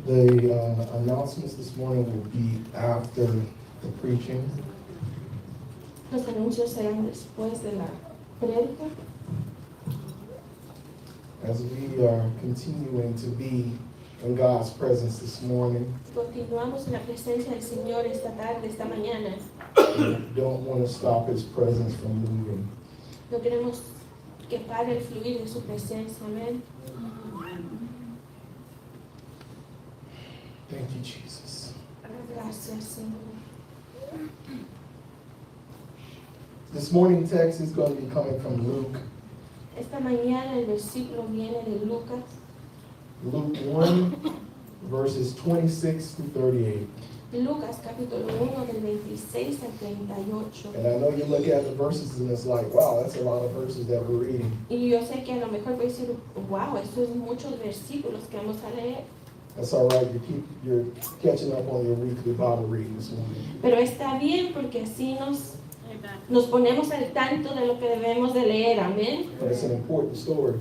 The announcements this morning will be after the preaching. Los anuncios serán después de la prédica. As we are continuing to be in God's presence this morning, Continuamos en la presencia del Señor esta tarde, esta mañana. we don't want to stop His presence from moving. No queremos que pare el fluir de su presencia. Amén. Thank you, Jesus. Gracias, Señor. This morning text is going to be coming from Luke. Esta mañana el versículo viene de Lucas, Luke 1, verses 26 through 38. Lucas capítulo 1 del 26 al 38. And I know you look at the verses and it's like, wow, that's a lot of verses that we're reading. Y yo sé que a lo mejor voy a decir, wow, esto es muchos versículos que vamos a leer. That's all right. You're catching up on your weekly Bible reading this morning. Pero está bien porque así nos ponemos al tanto de lo que debemos de leer. Amén. But it's an important story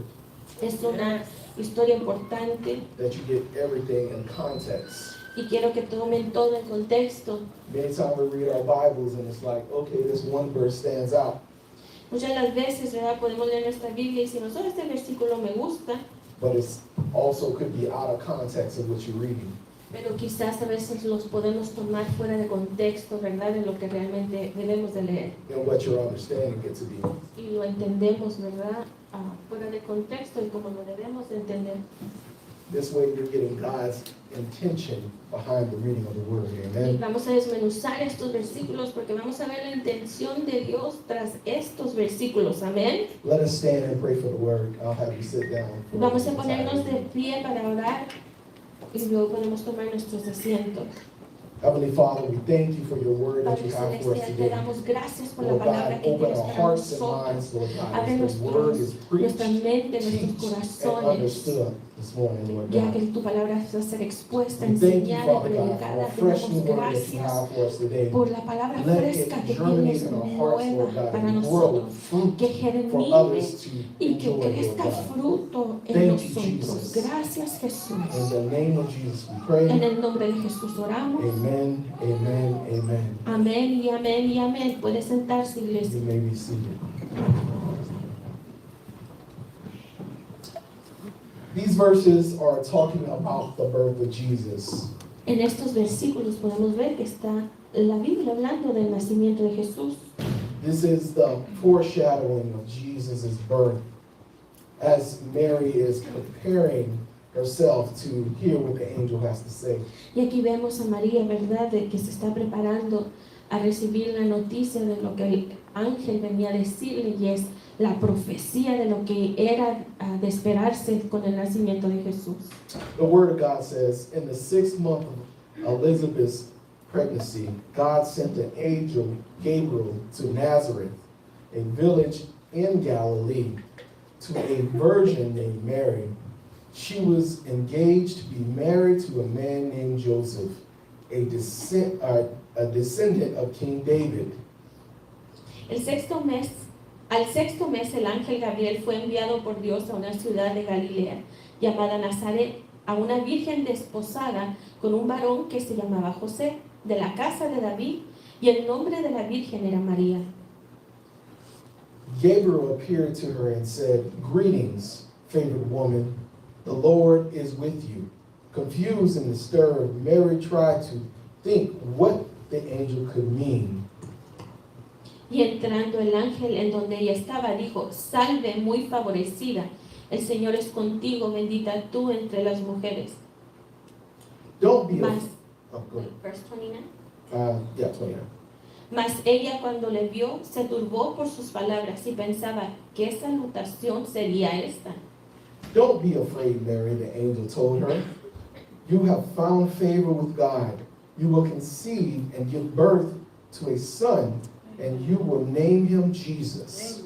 Es una historia importante that you get everything in context. y quiero que tomen todo en contexto. Many times we read our Bibles and it's like, okay, this one verse stands out. Muchas de las veces, ¿verdad? Podemos leer nuestra Biblia y decimos, oh, este versículo me gusta, But it's also could be out of context of what you're reading. pero quizás a veces los podemos tomar fuera de contexto, ¿verdad? De lo que realmente debemos de leer. And what your understanding gets to be. Y lo entendemos, ¿verdad? Fuera de contexto y como lo debemos de entender. This way you're getting God's intention behind the reading of the Word. Y Amen. vamos a desmenuzar estos versículos porque vamos a ver la intención de Dios tras estos versículos. Amén. Let us stand and pray for the Word. I'll have you sit down. for Vamos a the ponernos time. de pie para orar y luego podemos tomar nuestros asientos. Heavenly Father, we thank you for your Word that Padre you have for us Celestial, te today. damos gracias por la Lord palabra God, que open tienes our para hearts and nosotros. minds, Lord God, Abre as the Word is nuestra preached, mente, nuestros teach, and corazones, understood this morning, Lord ya God. que tu palabra va a ser expuesta, We thank you, enseñada y Father God, for predicada. a Te fresh damos new Word that you gracias have for us today. por la palabra Let fresca it que germinate tienes in our hearts, Lord nueva God, para and grow nosotros, fruit que for germine others to y que enjoy, Lord crezca God. fruto en Thank you, nosotros. Jesus. Gracias, Jesús. In the name of Jesus we En pray. el nombre de Jesús oramos. Amen, amen, amen. Amén y amén y amén. Puede sentarse, You iglesia. may be seated. These verses are talking about the birth of Jesus. En estos versículos podemos ver que está la Biblia hablando del nacimiento de Jesús. This is the foreshadowing of Jesus' birth as Mary is preparing herself to hear what the angel has to say. Y aquí vemos a María, ¿verdad?, de que se está preparando a recibir la noticia de lo que el ángel venía a decirle, y es la profecía de lo que era de esperarse con el nacimiento de Jesús. The Word of God says, in the 6th month of Elizabeth's pregnancy, God sent an angel, Gabriel, to Nazareth, a village in Galilee, to a virgin named Mary. She was engaged to be married to a man named Joseph, a descendant of King David. Al sexto mes el ángel Gabriel fue enviado por Dios a una ciudad de Galilea llamada Nazaret, a una virgen desposada con un varón que se llamaba José, de la casa de David, y el nombre de la virgen era María. Gabriel appeared to her and said, "Greetings, favored woman, the Lord is with you." Confused and disturbed, Mary tried to think what the angel could mean. Y entrando el ángel en donde ella estaba, dijo, salve muy favorecida, el Señor es contigo, bendita tú entre las mujeres. Don't be Mas, oh, go ahead. verse 29. 29. Mas ella cuando le vio se turbó por sus palabras y pensaba, ¿qué salutación sería esta? Don't be afraid, Mary, the angel told her. You have found favor with God. You will conceive and give birth to a son, and you will name him Jesus.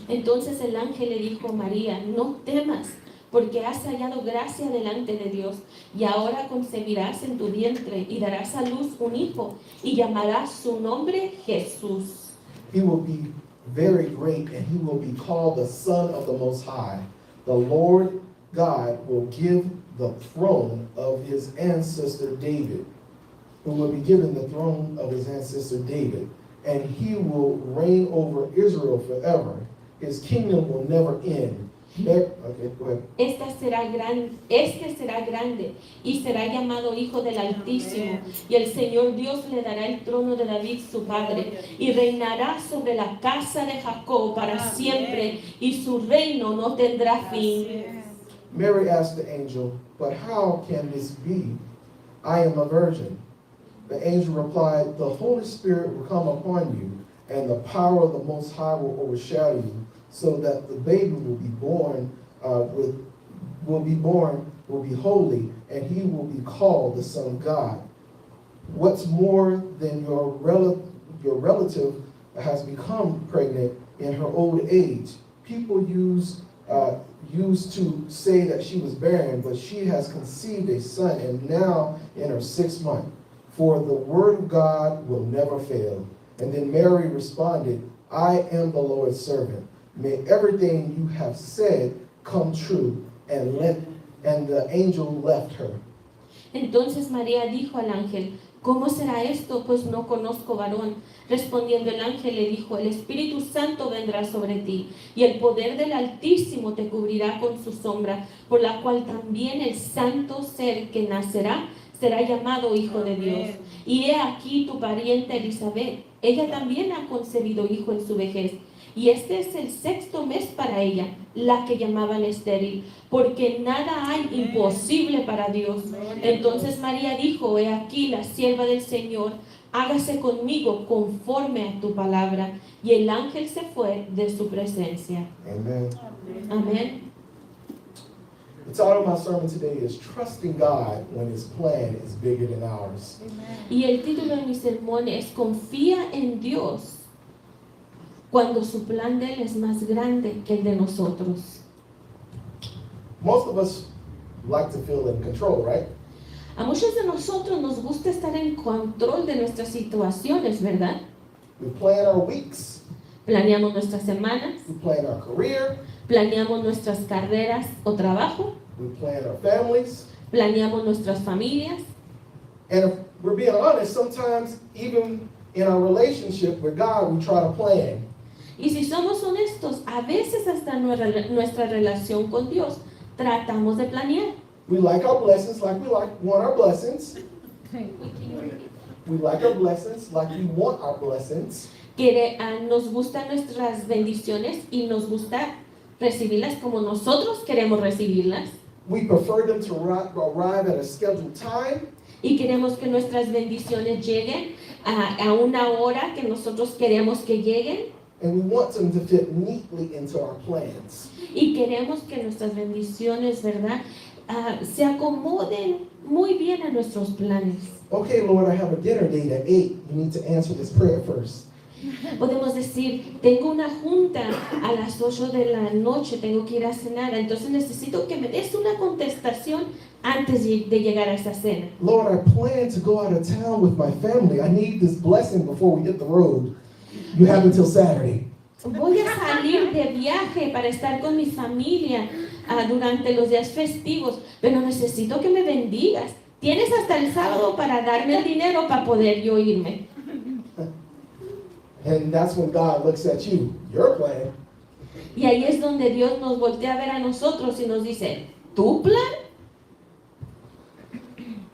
Entonces el ángel le dijo a María, no temas, porque has hallado gracia delante de Dios, y ahora concebirás en tu vientre y darás a luz un hijo, y llamarás su nombre Jesús. He will be very great, and he will be called the Son of the Most High. The Lord God will give the throne of his ancestor David, who will be given the throne of his ancestor David, and he will reign over Israel forever. His kingdom will never end. Okay, go ahead. Este será grande y será llamado Hijo del Altísimo, y el Señor Dios le dará el trono de David su padre, y reinará sobre la casa de Jacob para siempre, y su reino no tendrá fin. Mary asked the angel, "But how can this be? I am a virgin." The angel replied, "The Holy Spirit will come upon you, and the power of the Most High will overshadow you, so that the baby will be holy, and he will be called the Son of God. What's more than your relative has become pregnant in her old age. People used to say that she was barren, but she has conceived a son, and now in her 6th month. For the word of God will never fail." And then Mary responded, "I am the Lord's servant. May everything you have said come true." And the angel left her. Entonces María dijo al ángel, ¿cómo será esto? Pues no conozco varón. Respondiendo el ángel le dijo, el Espíritu Santo vendrá sobre ti, y el poder del Altísimo te cubrirá con su sombra, por la cual también el santo ser que nacerá será llamado Hijo de Dios. Y he aquí tu pariente Elizabeth, ella también ha concebido hijo en su vejez, y este es el 6º mes para ella, la que llamaban estéril, porque nada hay imposible para Dios. Entonces María dijo, he aquí la sierva del Señor, hágase conmigo conforme a tu palabra. Y el ángel se fue de su presencia. Amen. Amén. The title of my sermon today is Trusting God When His Plan is Bigger Than Ours. Y el título de mi sermón es Confía en Dios cuando su plan de Él es más grande que el de nosotros. Most of us like to feel in control, right? A muchos de nosotros nos gusta estar en control de nuestras situaciones, ¿verdad? We plan our weeks, Planeamos nuestras semanas, we plan our career, planeamos nuestras carreras o trabajo, we plan our families, planeamos nuestras familias. and if we're being honest, sometimes even in our relationship with God, we try to plan. Y si somos honestos, a veces hasta nuestra relación con Dios tratamos de planear. We like our blessings like we want our blessings. We like our blessings like we want our blessings. Nos gustan nuestras bendiciones y nos gusta recibirlas como nosotros queremos recibirlas. We prefer them to arrive at a scheduled time. Y queremos que nuestras bendiciones lleguen a una hora que nosotros queremos que lleguen. And we want them to fit neatly into our plans. Y queremos que nuestras bendiciones, ¿verdad? Se acomoden muy bien a nuestros planes. Okay, Lord, I have a dinner date at 8. You need to answer this prayer first. Podemos decir, tengo una junta a las 8 de la noche, tengo que ir a cenar, entonces necesito que me des una contestación antes de llegar a esa cena. Lord, I plan to go out of town with my family. I need this blessing before we hit the road. You have until Saturday. Voy a salir de viaje para estar con mi familia durante los días festivos, pero necesito que me bendigas. Tienes hasta el sábado para darme el dinero para poder yo irme. And that's when God looks at you, your plan. Y ahí es donde Dios nos voltea a ver a nosotros y nos dice, ¿tu plan?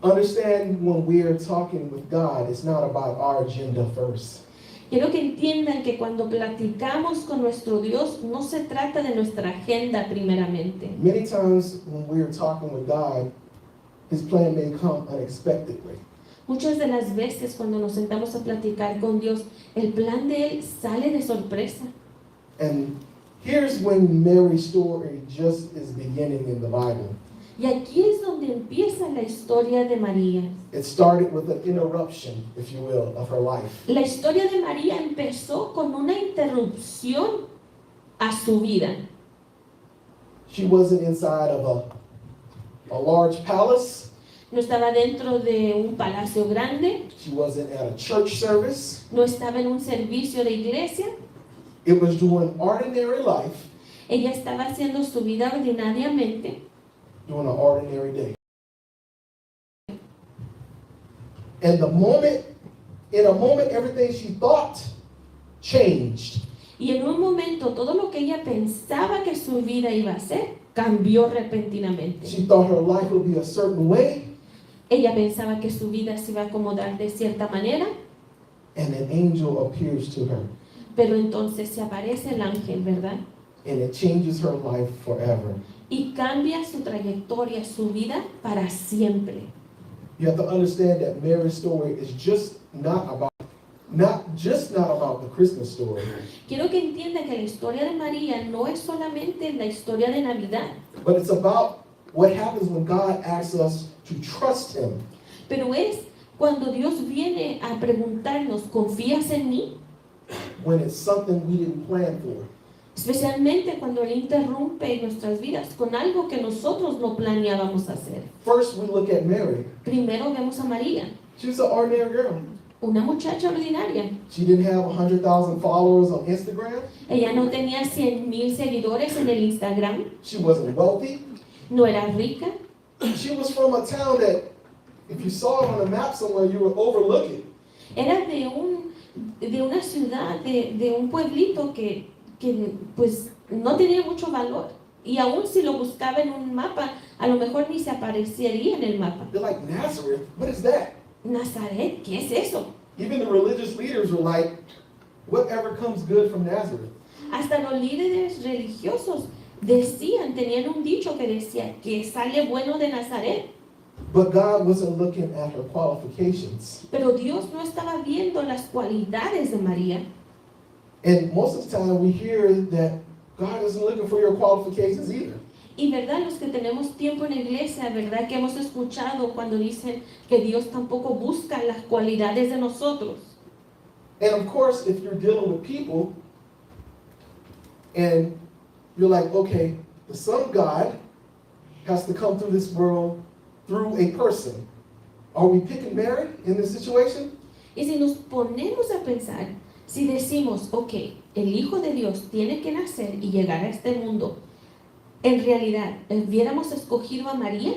Understand when we are talking with God, it's not about our agenda first. Quiero que entiendan que cuando platicamos con nuestro Dios, no se trata de nuestra agenda primeramente. Many times when we are talking with God, His plan may come unexpectedly. Muchas de las veces cuando nos sentamos a platicar con Dios, el plan de Él sale de sorpresa. And here's when Mary's story just is beginning in the Bible. Y aquí es donde empieza la historia de María. It started with an interruption, if you will, of her life. La historia de María empezó con una interrupción a su vida. She wasn't inside of a large palace. no estaba dentro de un palacio grande, She wasn't at a church service. no estaba en un servicio de iglesia. It was doing ordinary life, Ella estaba haciendo su vida ordinariamente doing an ordinary day. And in a moment, everything she thought changed. y en un momento todo lo que ella pensaba que su vida iba a ser cambió repentinamente. She thought her life would be a certain way, Ella pensaba que su vida se iba a acomodar de cierta manera, and an angel appears to her, pero entonces se aparece el ángel, ¿verdad? and it changes her life forever. Y cambia su trayectoria, su vida para siempre. You have to understand that Mary's story is not about the Christmas story, Quiero que entienda que la historia de María no es solamente la historia de Navidad, but it's about what happens when God asks us to trust Him. pero es cuando Dios viene a preguntarnos, ¿confías en mí? When it's something we didn't plan for. Especialmente cuando Él interrumpe nuestras vidas con algo que nosotros no planeábamos hacer. First, we look at Mary. Primero vemos a María, She was an ordinary girl. una muchacha ordinaria. She didn't have 100,000 followers on Instagram. Ella no tenía 100,000 seguidores en el Instagram, She wasn't wealthy. no era rica. She was from a town that, if you saw it on a map somewhere, you would overlook it. Era de una ciudad, de un pueblito que pues no tenía mucho valor. Y aún si lo buscaba en un mapa, a lo mejor ni se aparecería en el mapa. They're like, Nazareth? What is that? Nazaret, ¿qué es eso? Even the religious leaders were like, whatever comes good from Nazareth. Hasta los líderes religiosos decían, tenían un dicho que decía, que sale bueno de Nazaret. But God wasn't looking at her qualifications. Pero Dios no estaba viendo las cualidades de María. And most of the time we hear that God isn't looking for your qualifications either. Y verdad, los que tenemos tiempo en la iglesia, verdad que hemos escuchado cuando dicen que Dios tampoco busca las cualidades de nosotros. And of course, if you're dealing with people and you're like, okay, the Son of God has to come through this world through a person. Are we picking Mary in this situation? Y si nos ponemos a pensar, si decimos, ok, el Hijo de Dios tiene que nacer y llegar a este mundo, en realidad, ¿hubiéramos escogido a María?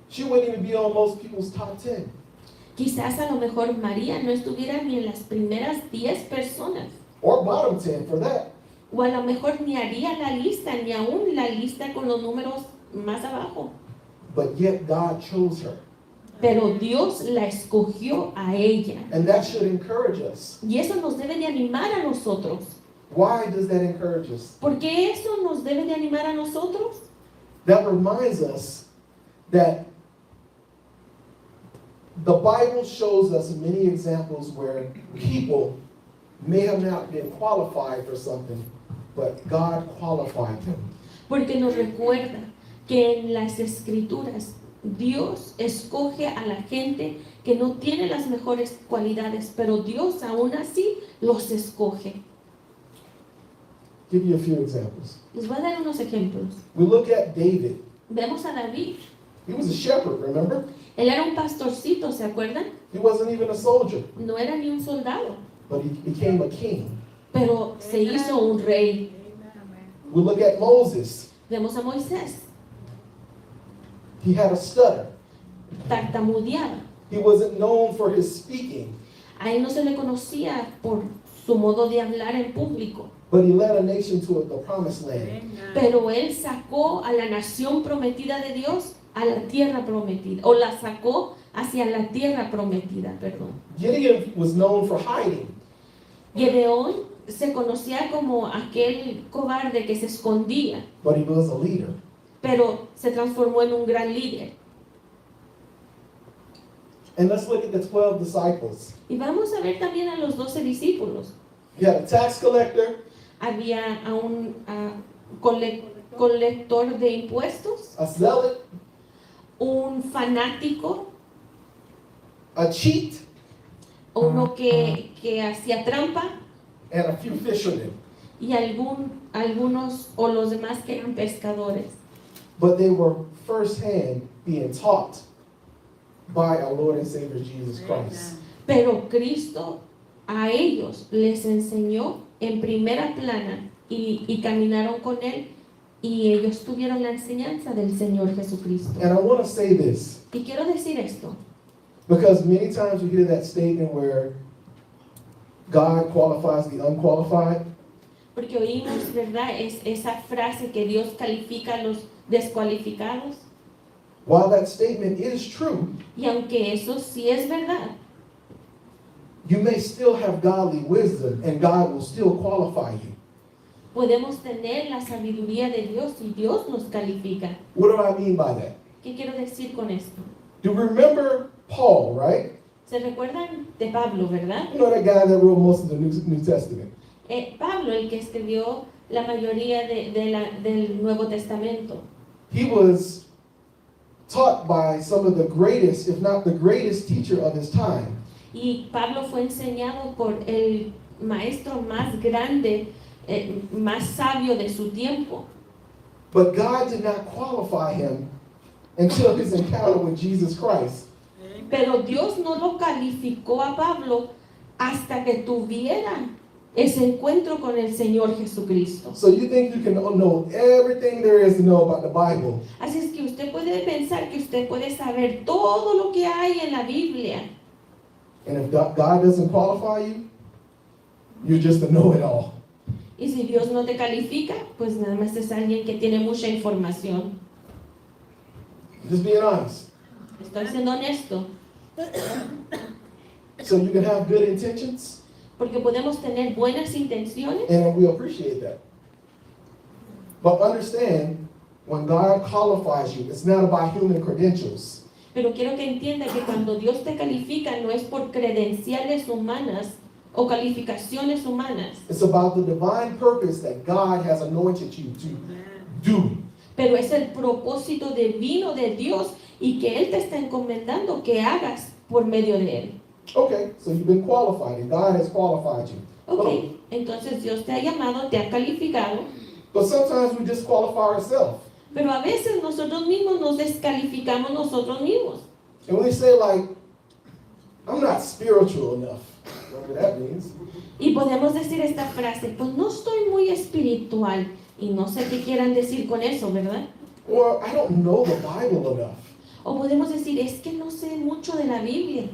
She wouldn't even be on most people's top 10. Quizás a lo mejor María no estuviera ni en las primeras 10 personas, Or bottom 10 for that. o a lo mejor ni haría la lista, ni aún la lista con los números más abajo. But yet God chose her. Pero Dios la escogió a ella. And that should encourage us. Y eso nos debe de animar a nosotros. Why does that encourage us? ¿Por qué eso nos debe de animar a nosotros? That reminds us that the Bible shows us many examples where people may have not been qualified for something, but God qualified them. Porque nos recuerda que en las Escrituras Dios escoge a la gente que no tiene las mejores cualidades, pero Dios aún así los escoge. Give you a few examples. Les voy a dar unos ejemplos. We look at David. Vemos a David. He was a shepherd, remember? Él era un pastorcito, ¿se acuerdan? He wasn't even a soldier, No era ni un soldado, but he became a king. pero se hizo un rey. We look at Moses. Vemos a Moisés, He had a stutter. tartamudeaba. He wasn't known for his speaking, A él no se le conocía por su modo de hablar en público, but he led a nation to the promised land. pero él sacó a la nación prometida de Dios a la tierra prometida, o la sacó hacia la tierra prometida, perdón. Gideon was known for hiding. Gedeón se conocía como aquel cobarde que se escondía, But he was a leader. pero se transformó en un gran líder. And let's look at the 12 disciples. Y vamos a ver también a los 12 discípulos. You had a tax collector, Había a un colector de impuestos, a zealot, un fanático, a cheat, uno que hacía trampa, and a few fishermen. y algunos o los demás que eran pescadores. But they were firsthand being taught by our Lord and Savior Jesus Christ. Pero Cristo a ellos les enseñó en primera plana y caminaron con Él y ellos tuvieron la enseñanza del Señor Jesucristo. And I want to say this, Y quiero decir esto, because many times you hear that statement where God qualifies the unqualified. porque oímos, ¿verdad? Es esa frase que Dios califica a los descualificados. While that statement is true, Y aunque eso sí es verdad, you may still have godly wisdom and God will still qualify you. podemos tener la sabiduría de Dios y Dios nos califica. What do I mean by that? ¿Qué quiero decir con esto? Do you remember Paul, right? ¿Se recuerdan de Pablo, verdad? You know that guy that wrote most of the New Testament. Pablo, el que escribió la mayoría del Nuevo Testamento. He was taught by some of the greatest, if not the greatest teacher of his time. Y Pablo fue enseñado por el maestro más grande, más sabio de su tiempo. But God did not qualify him until his encounter with Jesus Christ. Pero Dios no lo calificó a Pablo hasta que tuviera ese encuentro con el Señor Jesucristo. So you think you can know everything there is to know about the Bible, Así es que usted puede pensar que usted puede saber todo lo que hay en la Biblia. and if God doesn't qualify you, you're just a know-it-all. Y si Dios no te califica, pues nada más es alguien que tiene mucha información. Just being honest. Estoy siendo honesto, So you can have good intentions, porque podemos tener buenas intenciones, and we appreciate that. But understand, when God qualifies you, it's not about human credentials. pero quiero que entienda que cuando Dios te califica no es por credenciales humanas o calificaciones humanas, It's about the divine purpose that God has anointed you to do. pero es el propósito divino de Dios y que Él te está encomendando que hagas por medio de Él. Okay, so you've been qualified, and God has qualified you. Ok, entonces Dios te ha llamado, te ha calificado, But sometimes we disqualify ourselves. pero a veces nosotros mismos nos descalificamos nosotros mismos. And we say, like, I'm not spiritual enough. Whatever that means. Y podemos decir esta frase, pues no estoy muy espiritual. Y no sé qué quieran decir con eso, ¿verdad? Or I don't know the Bible enough. O podemos decir, es que no sé mucho de la Biblia.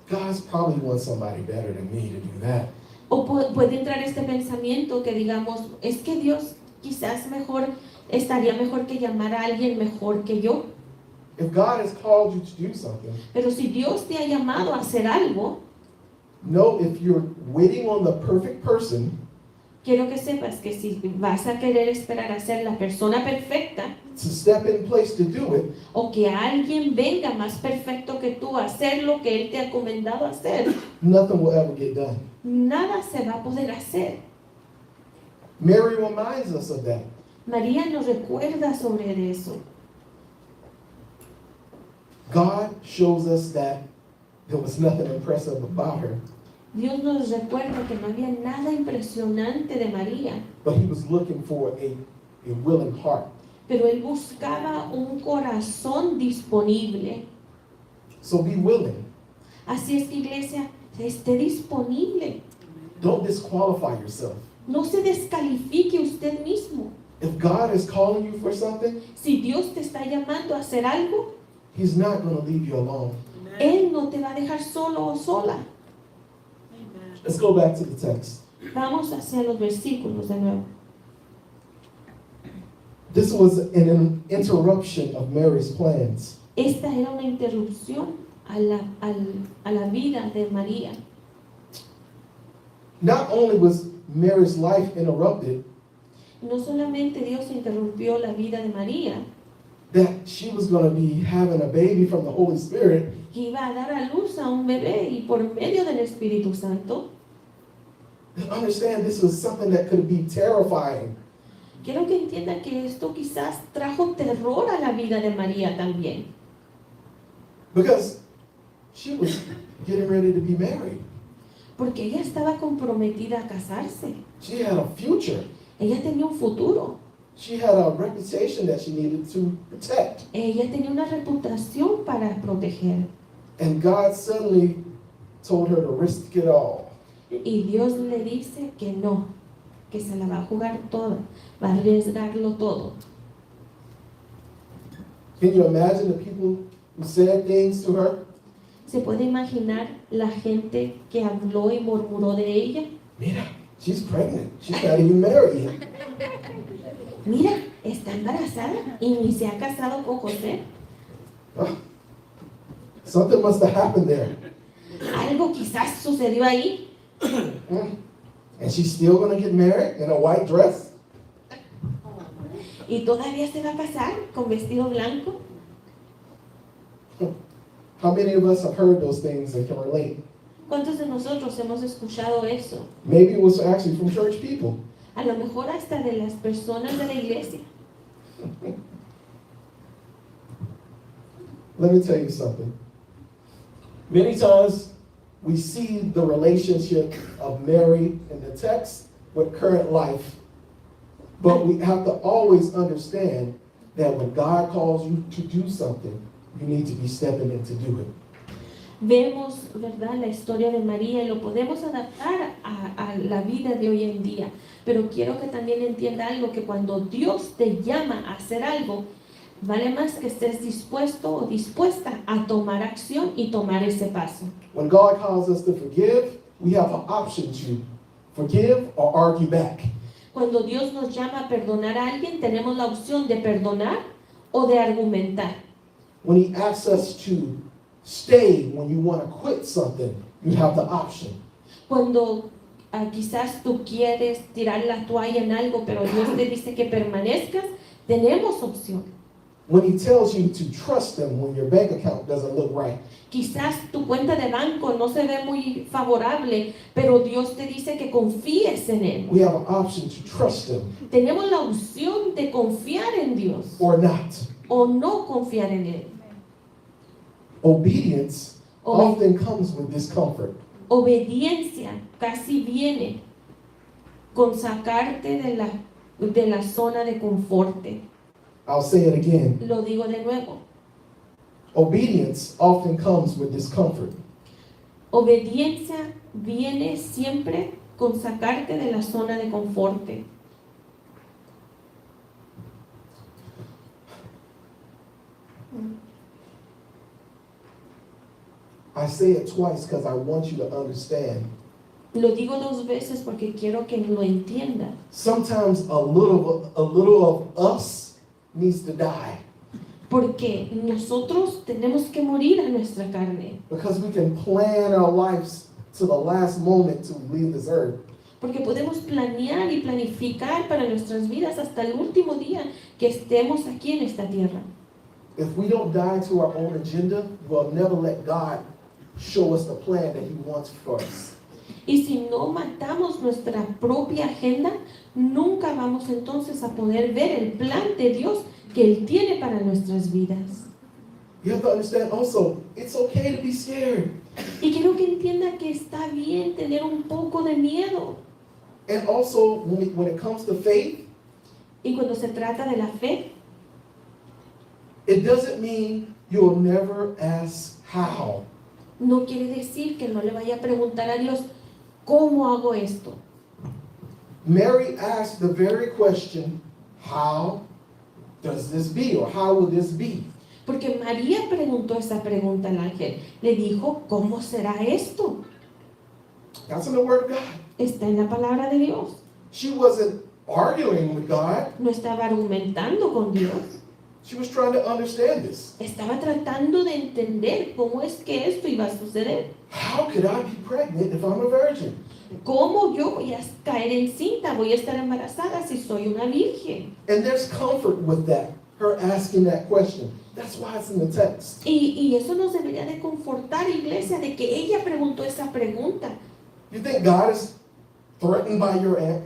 God's probably wants somebody better than me to do that. O puede entrar este pensamiento que digamos, es que Dios quizás estaría mejor que llamar a alguien mejor que yo. If God has called you to do something, Pero si Dios te ha llamado a hacer algo, know if you're waiting on the perfect person, quiero que sepas que si vas a querer esperar a ser la persona perfecta, to step in place to do it, o que alguien venga más perfecto que tú a hacer lo que Él te ha encomendado a hacer, nothing will ever get done. nada se va a poder hacer. Mary reminds us of that. María nos recuerda sobre eso. God shows us that there was nothing impressive about her, Dios nos recuerda que no había nada impresionante de María, but he was looking for a willing heart. pero Él buscaba un corazón disponible. So be willing. Así es que, iglesia, esté disponible. Don't disqualify yourself. No se descalifique usted mismo. If God is calling you for something, Si Dios te está llamando a hacer algo, he's not going to leave you alone. Él no te va a dejar solo o sola. Let's go back to the text. Vamos hacia los versículos de nuevo. This was an interruption of Mary's plans. Esta era una interrupción a la vida de María. Not only was Mary's life interrupted, No solamente Dios interrumpió la vida de María, that she was going to be having a baby from the Holy Spirit, que iba a dar a luz a un bebé y por medio del Espíritu Santo. understand this was something that could be terrifying. Quiero que entiendan que esto quizás trajo terror a la vida de María también, Because she was getting ready to be married. Porque ella estaba comprometida a casarse. She had a future. Ella tenía un futuro. She had a reputation that she needed to protect. Ella tenía una reputación para proteger. And God suddenly told her to risk it all. Y Dios le dice que no, que se la va a jugar toda, va a arriesgarlo todo. Can you imagine the people who said things to her? ¿Se puede imaginar la gente que habló y murmuró de ella? Mira, she's pregnant. She's not even married yet. Mira, está embarazada y ni se ha casado con José. Oh, something must have happened there. Algo quizás sucedió ahí. And she's still going to get married in a white dress? Y todavía se va a casar con vestido blanco. How many of us have heard those things and can relate? ¿Cuántos de nosotros hemos escuchado eso? Maybe it was actually from church people. A lo mejor hasta de las personas de la iglesia. Let me tell you something. Many times we see the relationship of Mary in the text with current life, but we have to always understand that when God calls you to do something, you need to be stepping in to do it. Vemos, ¿verdad?, la historia de María y lo podemos adaptar a la vida de hoy en día. Pero quiero que también entienda algo, que cuando Dios te llama a hacer algo, vale más que estés dispuesto o dispuesta a tomar acción y tomar ese paso. When God calls us to forgive, we have an option to forgive or argue back. Cuando Dios nos llama a perdonar a alguien, tenemos la opción de perdonar o de argumentar. When He asks us to stay when you want to quit something, you have the option. Cuando quizás tú quieres tirar la toalla en algo, pero Dios te dice que permanezcas, tenemos opción. When He tells you to trust Him when your bank account doesn't look right. Quizás tu cuenta de banco no se ve muy favorable, pero Dios te dice que confíes en Él. We have an option to trust Him Tenemos la opción de confiar en Dios or not. o no confiar en Él. Obedience Obe- often comes with discomfort. Obediencia casi viene con sacarte de la zona de confort. I'll say it again. Lo digo de nuevo. Obedience often comes with discomfort. Obediencia viene siempre con sacarte de la zona de confort. I say it twice because I want you to understand. Lo digo dos veces porque quiero que lo entienda. Sometimes a little of us needs to die Porque nosotros tenemos que morir a nuestra carne. because we can plan our lives to the last moment to leave this earth. Porque podemos planear y planificar para nuestras vidas hasta el último día que estemos aquí en esta tierra. If we don't die to our own agenda, we'll never let God show us the plan that He wants for us. Y si no matamos nuestra propia agenda, nunca vamos entonces a poder ver el plan de Dios que Él tiene para nuestras vidas. You have to understand also, it's okay to be scared. Y quiero que entienda que está bien tener un poco de miedo. And also, when it comes to faith, Y cuando se trata de la fe, it doesn't mean you'll never ask how. no quiere decir que no le vaya a preguntar a Dios, ¿cómo hago esto? Mary asked the very question, how does this be, or how will this be? Porque María preguntó esa pregunta al ángel. Le dijo, ¿cómo será esto? That's in the Word of God. Está en la palabra de Dios. She wasn't arguing with God. No estaba argumentando con Dios. She was trying to understand this. Estaba tratando de entender cómo es que esto iba a suceder. How could I be pregnant if I'm a virgin? ¿Cómo yo voy a caer encinta? Voy a estar embarazada si soy una virgen. And there's comfort with that, her asking that question. That's why it's in the text. Y eso nos debería de confortar, iglesia, de que ella preguntó esa pregunta. You think God is threatened by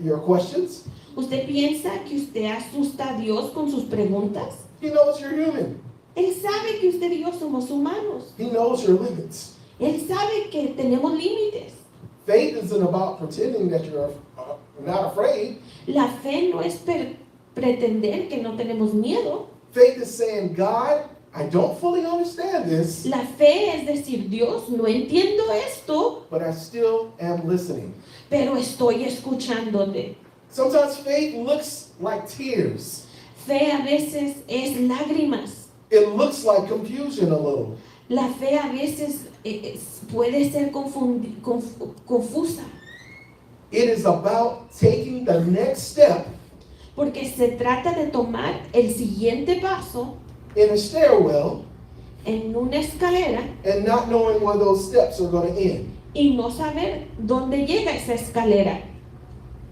your questions? ¿Usted piensa que usted asusta a Dios con sus preguntas? He knows you're human. Él sabe que usted y yo somos humanos. He knows your limits. Él sabe que tenemos límites. Faith isn't about pretending that you're not afraid. La fe no es pretender que no tenemos miedo. Faith is saying, God, I don't fully understand this, La fe es decir, Dios, no entiendo esto, but I still am listening. pero estoy escuchándote. Sometimes faith looks like tears. Fe a veces es lágrimas. It looks like confusion a little. La fe a veces puede ser confusa, It is about taking the next step porque se trata de tomar el siguiente paso in a stairwell en una escalera and not knowing where those steps are going to end. y no saber dónde llega esa escalera.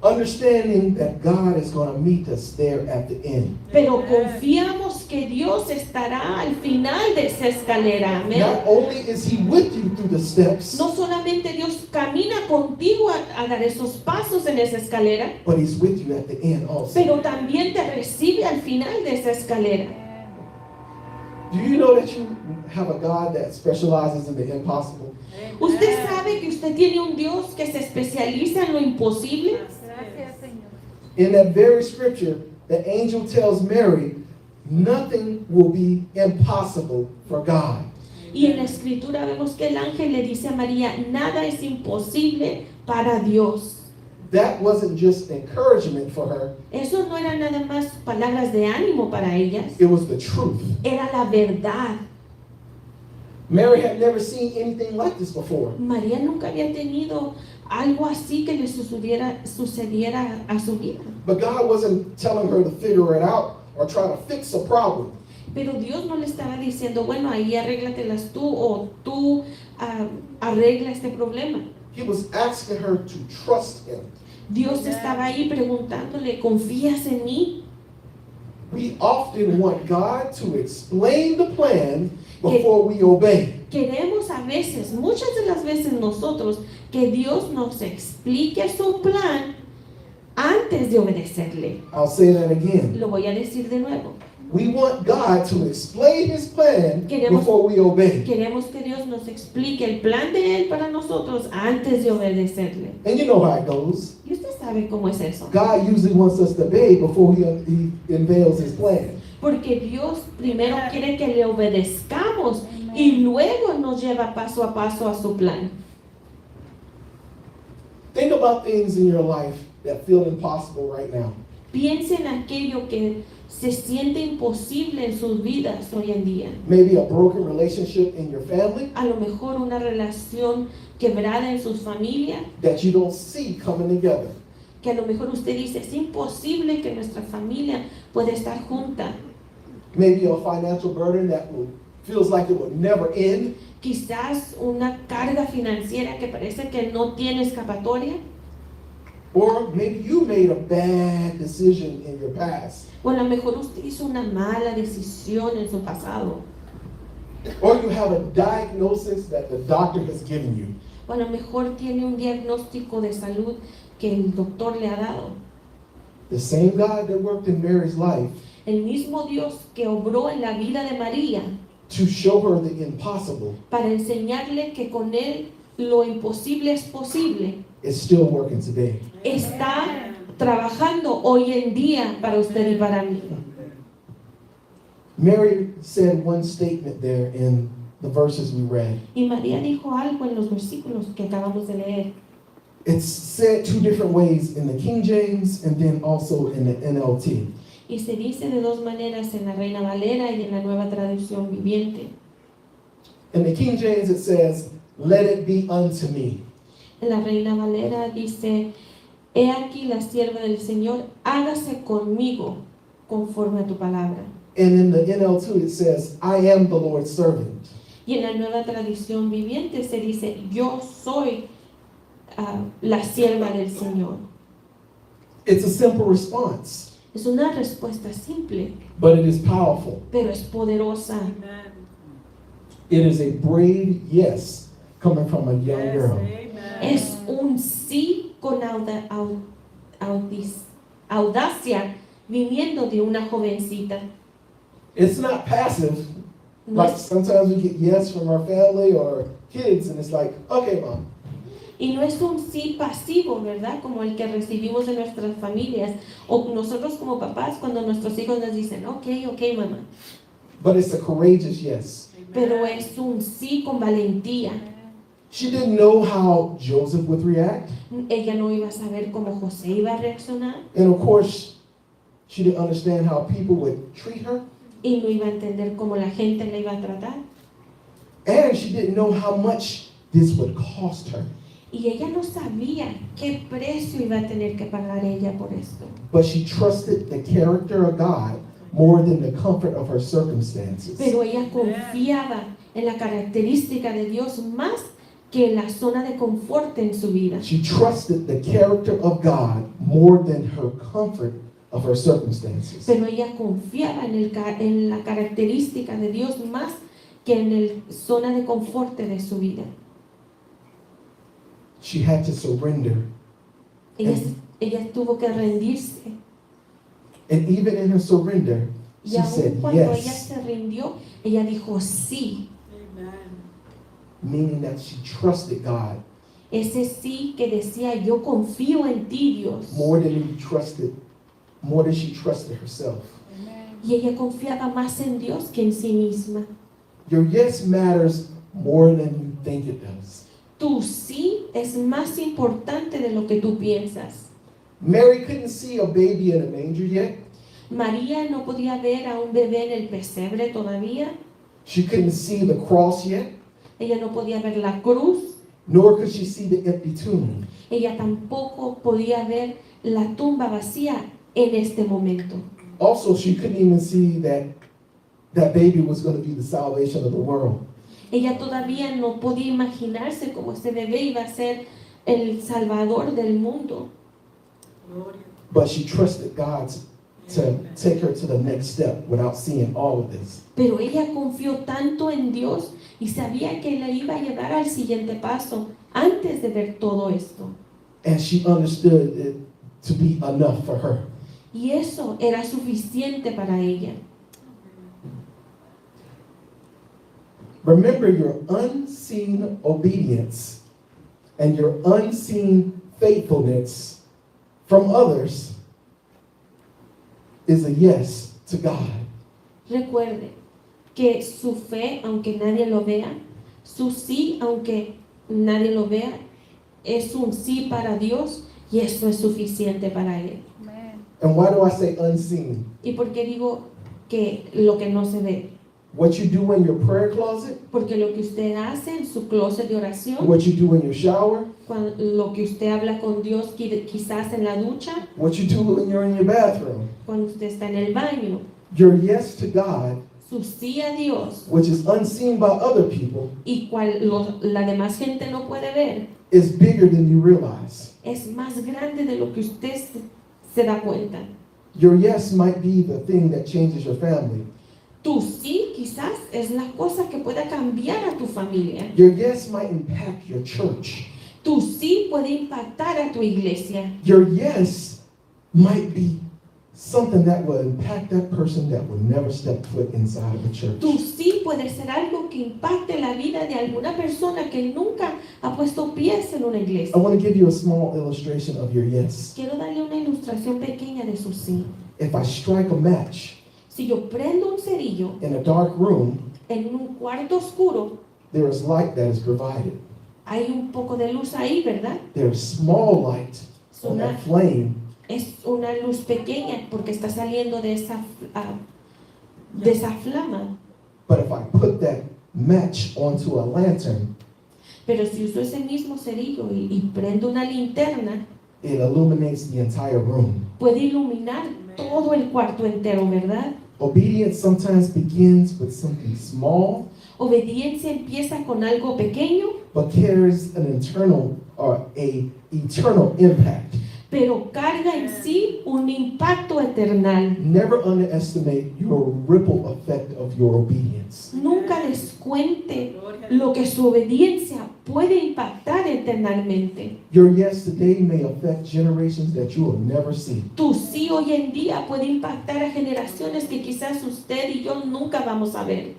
Understanding that God is going to meet us there at the end. Pero confiamos que Dios estará al final de esa escalera. Amén. Not only is He with you through the steps, No solamente Dios camina contigo a dar esos pasos en esa escalera, but He's with you at the end also. pero también te recibe al final de esa escalera. Do you know that you have a God that specializes in the impossible? ¿Usted sabe que usted tiene un Dios que se especializa en lo imposible? Gracias, Señor. In that very scripture, the angel tells Mary, nothing will be impossible for God. Y en la escritura vemos que el ángel le dice a María, nada es imposible para Dios. That wasn't just encouragement for her, Eso no era nada más palabras de ánimo para ellas, it was the truth. era la verdad. Mary had never seen anything like this before. María nunca había tenido algo así que le sucediera a su vida. But God wasn't telling her to figure it out or try to fix a problem. Pero Dios no le estaba diciendo, bueno, ahí arréglatelas tú o tú arregla este problema. He was asking her to trust Him. Dios estaba ahí preguntándole, ¿confías en mí? We often want God to explain the plan before we obey. Queremos a veces, muchas de las veces nosotros, que Dios nos explique su plan antes de obedecerle. I'll say that again. Lo voy a decir de nuevo. We want God to explain His plan Queremos- before we obey. Queremos que Dios nos explique el plan de Él para nosotros antes de obedecerle. And you know how it goes. Y usted sabe cómo es eso. God usually wants us to obey before He unveils His plan. Porque Dios primero quiere que le obedezcamos y luego nos lleva paso a paso a su plan. Think about things in your life that feel impossible right now. Piense en aquello que se siente imposible en sus vidas hoy en día. Maybe a broken relationship in your family A lo mejor una relación quebrada en sus familias, that you don't see coming together. que a lo mejor usted dice, es imposible que nuestra familia pueda estar junta. Maybe a financial burden that feels like it will never end. Quizás una carga financiera que parece que no tiene escapatoria. Or maybe you made a bad decision in your past. O a lo mejor usted hizo una mala decisión en su pasado. Or you have a diagnosis that the doctor has given you. O a lo mejor tiene un diagnóstico de salud que el doctor le ha dado. The same God that worked in Mary's life El mismo Dios que obró en la vida de María to show her the impossible para enseñarle que con Él lo imposible es posible, is still working today. está trabajando hoy en día para usted y para mí. Mary said one statement there in the verses we read. Y María dijo algo en los versículos que acabamos de leer. It's said two different ways in the King James and then also in the NLT. Y se dice de dos maneras en la Reina Valera y en la Nueva Traducción Viviente. In the King James it says, "Let it be unto me." En la Reina Valera dice, he aquí la sierva del Señor, hágase conmigo conforme a tu palabra. And in the NLT it says, "I am the Lord's servant." Y en la Nueva Tradición Viviente se dice, yo soy la sierva del Señor. It's a simple response, Es una respuesta simple, but it is powerful. pero es poderosa. Amen. It is a brave yes coming from a young Yes, girl. amen. Es un sí con audacia viniendo de una jovencita. It's not passive. No Like es- sometimes we get yes from our family or kids, and it's like, okay, mom. Y no es un sí pasivo, ¿verdad? Como el que recibimos de nuestras familias o nosotros como papás cuando nuestros hijos nos dicen, ok, mamá. But it's a courageous yes. Pero es un sí con valentía. She didn't know how Joseph would react. Ella no iba a saber cómo José iba a reaccionar And of course, she didn't understand how people would treat her. y no iba a entender cómo la gente la iba a tratar. And she didn't know how much this would cost her. Y ella no sabía qué precio iba a tener que pagar ella por esto. But she trusted the character of God more than the comfort of her circumstances. Pero ella confiaba en la característica de Dios más que en la zona de confort en su vida. She trusted the character of God more than her comfort of her circumstances. Pero ella confiaba en la característica de Dios más que en la zona de confort de su vida. She had to surrender. Ella tuvo que rendirse. And even in her surrender, Y she aun said cuando ella yes, se rindió, ella dijo sí. meaning that she trusted God Ese sí que decía, yo confío en ti, Dios. more than she trusted herself. Y ella confiaba más en Dios que en sí misma. Your yes matters more than you think it does. Tu sí es más importante de lo que tú piensas. Mary couldn't see a baby in a manger yet. María no podía ver a un bebé en el pesebre todavía. She couldn't see the cross yet, Ella no podía ver la cruz. nor could she see the empty tomb. Ella tampoco podía ver la tumba vacía en este momento. Also, she couldn't even see that baby was going to be the salvation of the world. Ella todavía no podía imaginarse cómo este bebé iba a ser el salvador del mundo. But she trusted God to take her to the next step without seeing all of this. Pero ella confió tanto en Dios y sabía que la iba a llevar al siguiente paso antes de ver todo esto. And she understood it to be enough for her. Y eso era suficiente para ella. Remember, your unseen obedience and your unseen faithfulness from others is a yes to God. Recuerde que su fe, aunque nadie lo vea, su sí, aunque nadie lo vea, es un sí para Dios y eso es suficiente para Él. And why do I say unseen? ¿Y por qué digo que lo que no se ve? What you do in your prayer closet, Porque lo que usted hace en su closet de oración, what you do in your shower, lo que usted habla con Dios quizás en la ducha, what you do when you're in your bathroom, cuando usted está en el baño, your yes to God, su sí a Dios which is unseen by other people, y la demás gente no puede ver, is bigger than you realize. es más grande de lo que usted se da cuenta. Your yes might be the thing that changes your family. Tu sí quizás es la cosa que pueda cambiar a tu familia. Your yes might impact your church. Tu sí puede impactar a tu iglesia. Your yes might be something that will impact that person that will never step foot inside of a church. Tu sí puede ser algo que impacte la vida de alguna persona que nunca ha puesto pies en una I iglesia. want to give you a small illustration of your yes. Quiero darle una ilustración pequeña de su sí. If I strike a match Si yo prendo un cerillo in a dark room, en un cuarto oscuro, there is light that is provided. hay un poco de luz ahí, ¿verdad? There is small light on that flame, Es una luz pequeña porque está saliendo de esa flama. but if I put that match onto a lantern, Pero si uso ese mismo cerillo y prendo una linterna, it illuminates the entire room. puede iluminar todo el cuarto entero, ¿verdad? Obedience sometimes begins with something small, Obediencia empieza con algo pequeño, but carries an internal or a eternal impact. pero carga en sí un impacto eternal. Never underestimate your ripple effect of your obedience. Nunca descuente lo que su obediencia puede impactar eternamente. Your yes today may affect generations that you will never see. Tu sí hoy en día puede impactar a generaciones que quizás usted y yo nunca vamos a ver.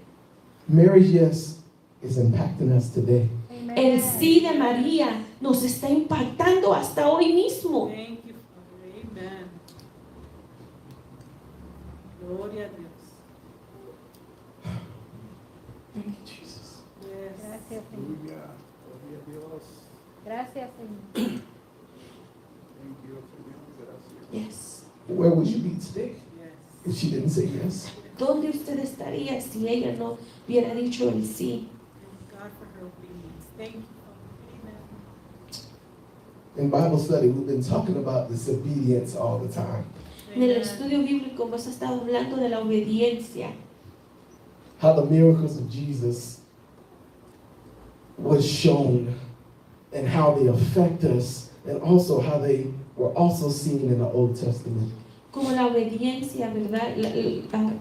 Mary's yes is impacting us today. El sí de María nos está impactando hasta hoy mismo. Thank you, Father. Amen. Gloria a Dios. Thank you, Jesus. Yes. Gracias, Señor. Aleluya, gloria a Dios. Gracias, Señor. Thank you, Señor, gracias. Yes. Where would you be today Yes. if she didn't say yes? ¿Dónde usted estaría si ella no hubiera dicho el sí? Thank God for her obedience. Thank you, Father. Amen. In Bible study, we've been talking about this obedience all the time. En el Amen. estudio bíblico hemos estado hablando de la obediencia, How the miracles of Jesus was shown and how they affect us, and also how they were also seen in the Old Testament. como la obediencia, ¿verdad?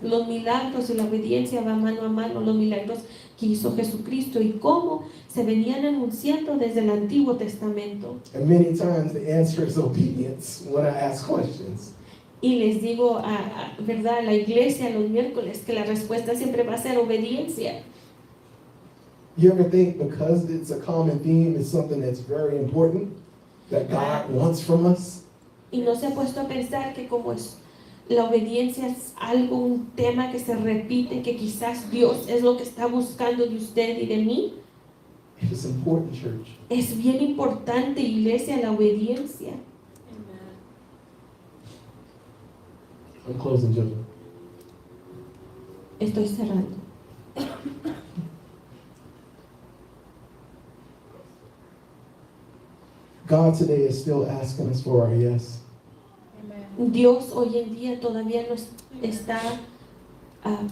Los milagros y la obediencia va mano a mano, los milagros que hizo Jesucristo y cómo se venían anunciando desde el Antiguo Testamento. And many times the answer is obedience when I ask questions. Y les digo, ¿verdad? A la iglesia los miércoles que la respuesta siempre va a ser obediencia. You ever think because it's a common theme, it's something that's very important that God wants from us? Y no se ha puesto a pensar que como es la obediencia es algo, un tema que se repite, que quizás Dios es lo que está buscando de usted y de mí. It is important, church. Es bien importante, iglesia, la obediencia. Amen. I'm closing, Jojo. Estoy cerrando. God today is still asking us for our yes. Amen. Dios hoy en día todavía nos está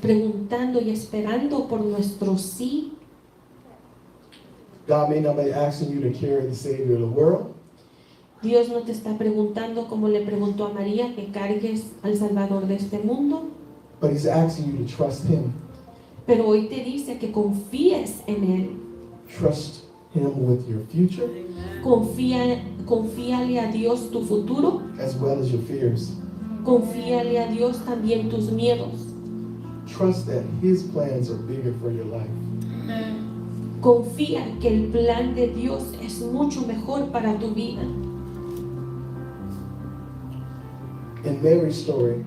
preguntando y esperando por nuestro sí. God may not be asking you to carry the Savior of the world, Dios no te está preguntando como le preguntó a María que cargues al Salvador de este mundo, but He's asking you to trust Him. pero hoy te dice que confíes en Él. Trust Him with your future Amen. Confíale a Dios tu futuro, as well as your fears. confíale a Dios también tus miedos. Trust that His plans are bigger for your life. Amen. Confía que el plan de Dios es mucho mejor para tu vida. In Mary's story,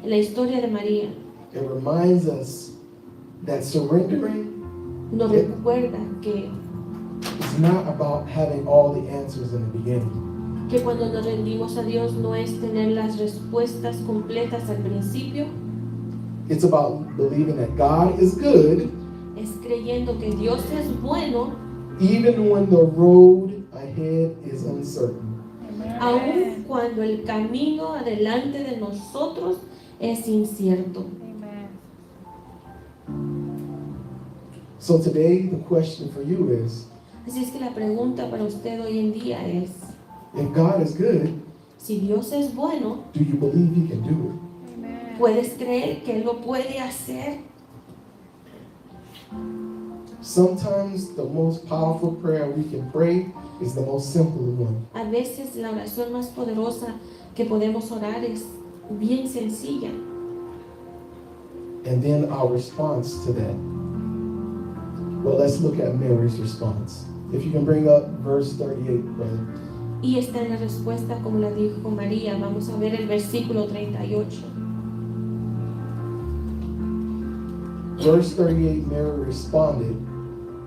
En la historia de María it reminds us that surrendering nos recuerda is not about having all the answers in the beginning. que cuando nos rendimos a Dios no es tener las respuestas completas al principio, It's about believing that God is good es creyendo que Dios es bueno even when the road ahead is uncertain. aun cuando el camino adelante de nosotros es incierto. Amen. So today the question for you is, Así es que la pregunta para usted hoy en día es, if God is good, si Dios es bueno, do you believe He can do it? Amen. ¿puedes creer que Él lo puede hacer? Sometimes the most powerful prayer we can pray is the most simple one. A veces la oración más poderosa que podemos orar es bien sencilla. And then our response to that. Well, let's look at Mary's response. If you can bring up verse 38, brother. Y esta es la respuesta como la dijo María. Vamos a ver el versículo 38. Verse 38, Mary responded,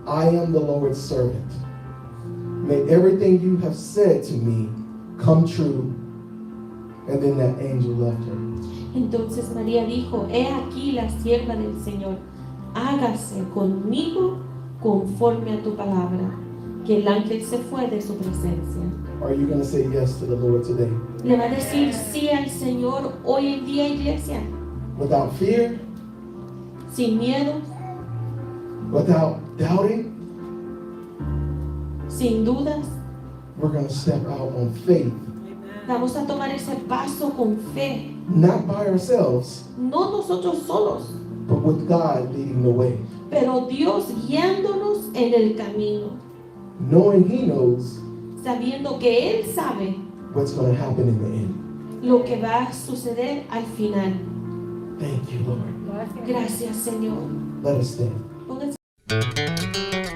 I am the Lord's servant. May everything you have said to me come true. And then that angel left her. Entonces María dijo, he aquí la sierva del Señor, hágase conmigo conforme a tu palabra. Que el ángel se fue de su presencia. Are you going to say yes to the Lord today? ¿Le va a decir sí al Señor hoy en día, iglesia? Without fear? Sin miedo, Without doubting? sin dudas. We're going to step out on faith. Amen. Vamos a tomar ese paso con fe. Not by ourselves, No nosotros solos, but with God leading the way. pero Dios guiándonos en el camino. Knowing He knows Sabiendo que Él sabe what's going to happen in the end. lo que va a suceder al final. Thank you, Lord. Gracias. Gracias, Señor. Let us stand. Pónganse